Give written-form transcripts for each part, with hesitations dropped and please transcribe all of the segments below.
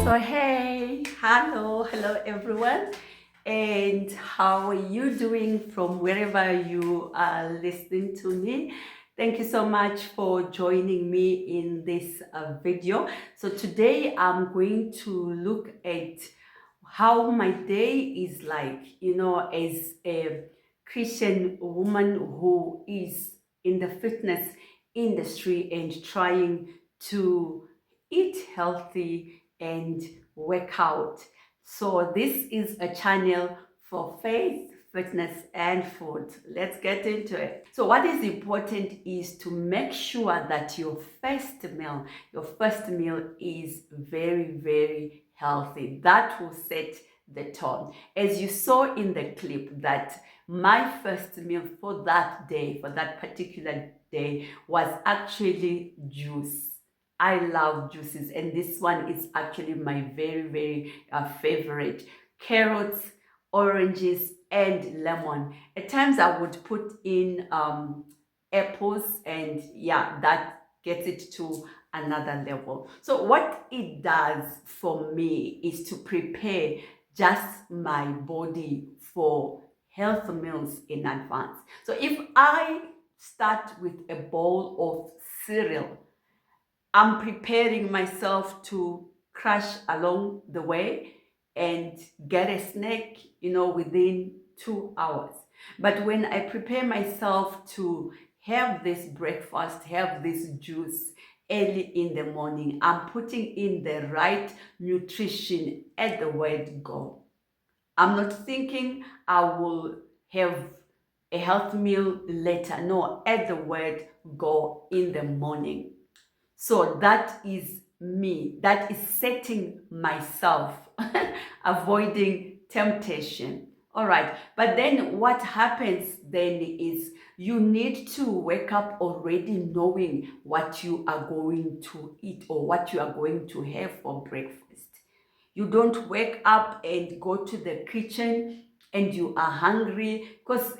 So hey, hello everyone, and how are you doing from wherever you are listening to me? Thank you so much for joining me in this video. So today I'm going to look at how my day is like, as a Christian woman who is in the fitness industry and trying to eat healthy and work out. So this is a channel for faith, fitness, and food. Let's get into it. So what is important is to make sure that your first meal is very, very healthy. That will set the tone. As you saw in the clip, that my first meal for that day, for that particular day, was actually juice. I love juices, and this one is actually my very, very favorite. Carrots, oranges, and lemon. At times, I would put in apples, and yeah, that gets it to another level. So, what it does for me is to prepare just my body for health meals in advance. So, if I start with a bowl of cereal, I'm preparing myself to crash along the way and get a snack, within 2 hours. But when I prepare myself to have this breakfast, have this juice early in the morning, I'm putting in the right nutrition at the word go. I'm not thinking I will have a health meal later. No, at the word go in the morning. So that is me. That is setting myself, avoiding temptation. All right. But then what happens then is you need to wake up already knowing what you are going to eat or what you are going to have for breakfast. You don't wake up and go to the kitchen and you are hungry, because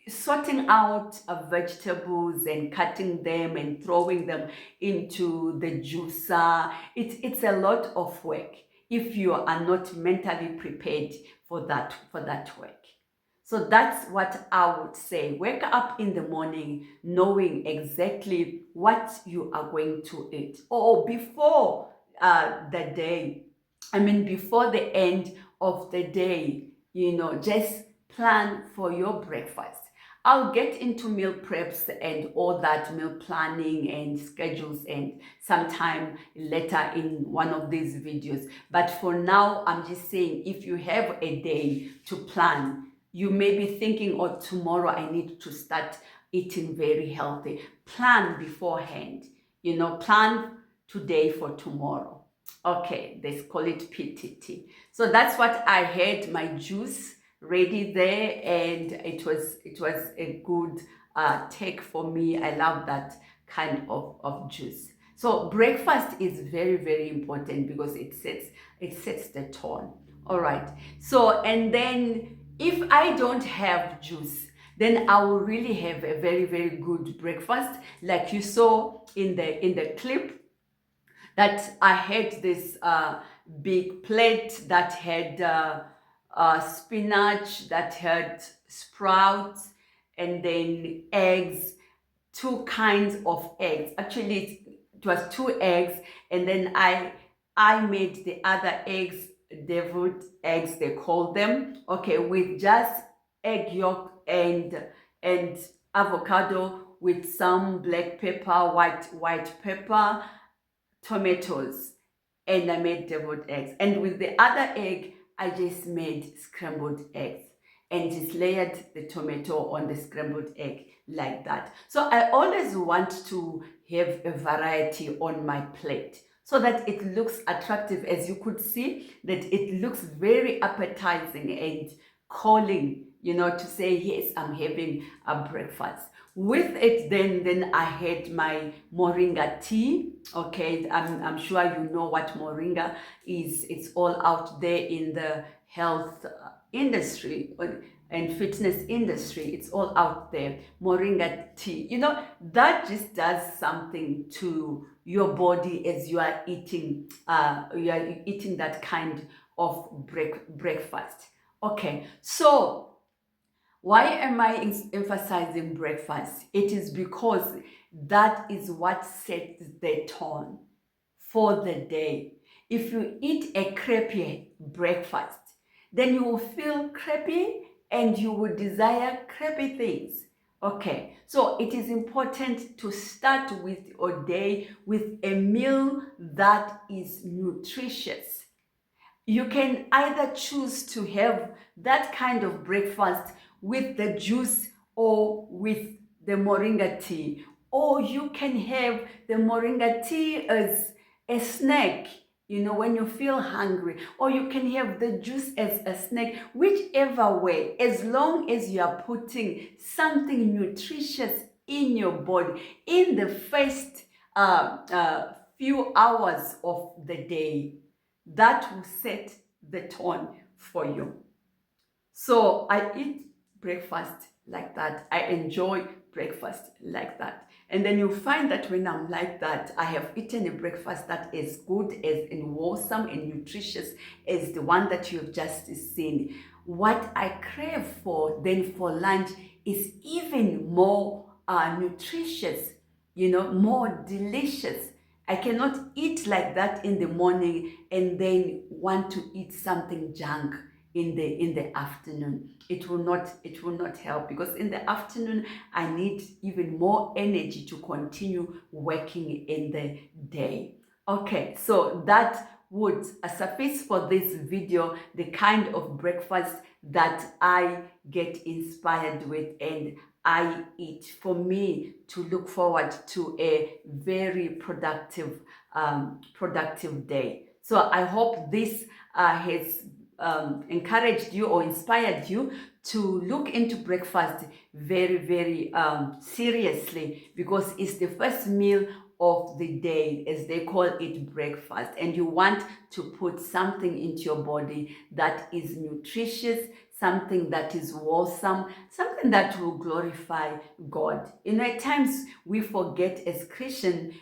sorting out vegetables and cutting them and throwing them into the juicer, it's a lot of work if you are not mentally prepared for that work. So that's what I would say. Wake up in the morning knowing exactly what you are going to eat, or before the day, before the end of the day, just plan for your breakfast. I'll get into meal preps and all that meal planning and schedules and sometime later in one of these videos. But for now, I'm just saying, if you have a day to plan, you may be thinking, oh, tomorrow I need to start eating very healthy. Plan beforehand, plan today for tomorrow. Okay, they call it PTT. So that's what I had my juice ready there, and it was a good take for me. I love that kind of juice. So breakfast is very, very important because it sets the tone. All right. So, and then if I don't have juice, then I will really have a very, very good breakfast, like you saw in the clip, that I had this big plate that had spinach, that had sprouts, and then eggs, two kinds of eggs. Actually, it was two eggs, and then I made the other eggs, deviled eggs they call them. Okay, with just egg yolk and avocado with some black pepper, white pepper, tomatoes, and I made deviled eggs. And with the other egg, I just made scrambled eggs and just layered the tomato on the scrambled egg like that. So I always want to have a variety on my plate so that it looks attractive. As you could see, that it looks very appetizing and calling, to say, yes, I'm having a breakfast. With it, then I had my moringa tea. Okay, I'm sure you know what moringa is. It's all out there in the health industry and fitness industry. It's all out there. Moringa tea, that just does something to your body as you are eating that kind of breakfast. Okay, so why am I emphasizing breakfast? It is because that is what sets the tone for the day. If you eat a crappy breakfast, then you will feel crappy and you will desire crappy things. Okay, so it is important to start with your day with a meal that is nutritious. You can either choose to have that kind of breakfast with the juice or with the moringa tea, or you can have the moringa tea as a snack, when you feel hungry, or you can have the juice as a snack, whichever way, as long as you are putting something nutritious in your body in the first few hours of the day, that will set the tone for you. So I eat breakfast like that. I enjoy breakfast like that. And then you find that when I'm like that, I have eaten a breakfast that is good as and wholesome and nutritious as the one that you've just seen. What I crave for then for lunch is even more nutritious, more delicious. I cannot eat like that in the morning and then want to eat something junk in the afternoon. It will not help, because in the afternoon I need even more energy to continue working in the day. Okay, so that would suffice for this video, the kind of breakfast that I get inspired with and I eat, for me to look forward to a very productive day. So I hope this has encouraged you or inspired you to look into breakfast very, very seriously, because it's the first meal of the day, as they call it, breakfast, and you want to put something into your body that is nutritious, something that is wholesome, something that will glorify God. At times we forget as Christians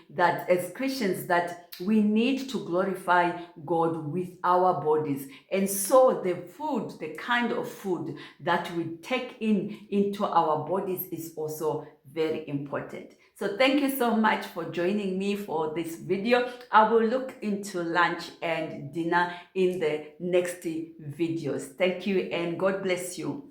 that we need to glorify God with our bodies. And so the kind of food that we take into our bodies is also very important. So thank you so much for joining me for this video. I will look into lunch and dinner in the next videos. Thank you and God bless you.